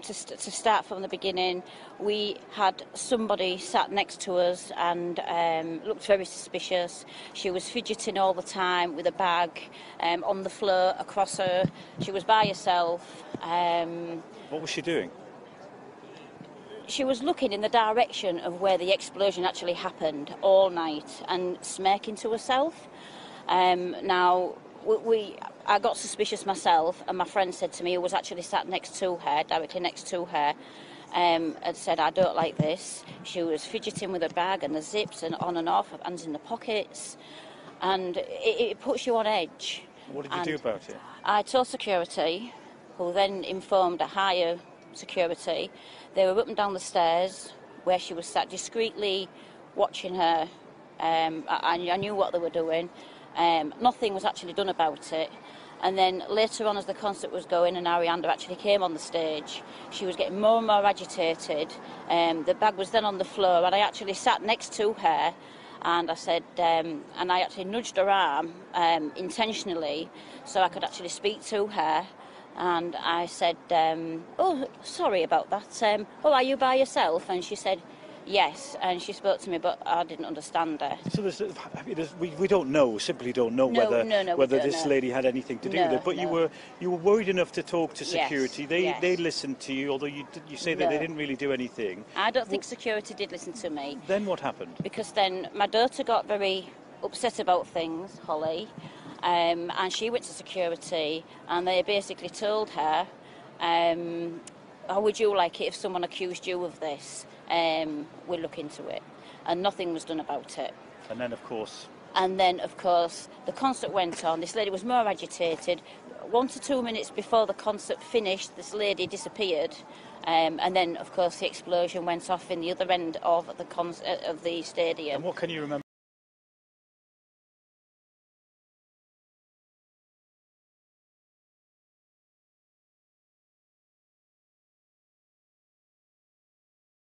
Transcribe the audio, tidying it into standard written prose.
To start from the beginning, we had somebody sat next to us and looked very suspicious. She was fidgeting all the time with a bag on the floor across her. She was by herself. What was she doing? She was looking in the direction of where the explosion actually happened all night and smirking to herself. Now, I got suspicious myself, and my friend said to me, who was actually sat next to her, directly next to her, had said, "I don't like this." She was fidgeting with her bag and the zips and on and off, hands in the pockets, and it puts you on edge. What did you do about it? I told security, who then informed a higher security. They were up and down the stairs where she was sat, discreetly watching her. I knew what they were doing. Nothing was actually done about it. And then later on, as the concert was going and Arianda actually came on the stage, she was getting more and more agitated. The bag was then on the floor, and I actually sat next to her, and I said, and I actually nudged her arm intentionally so I could actually speak to her. And I said, "Oh, sorry about that. Oh, are you by yourself?" And she said, "Yes," and she spoke to me, but I didn't understand her. So we don't know, simply don't know whether this lady had anything to do with it. But you were worried enough to talk to security. Yes, they listened to you, although you say that they didn't really do anything. I don't think security did listen to me. Then what happened? Because then my daughter got very upset about things, Holly, and she went to security, and they basically told her, "How would you like it if someone accused you of this? We'll look into it." And nothing was done about it. And then, of course, the concert went on. This lady was more agitated. 1 to 2 minutes before the concert finished, this lady disappeared. And then, of course, the explosion went off in the other end of the stadium. And what can you remember?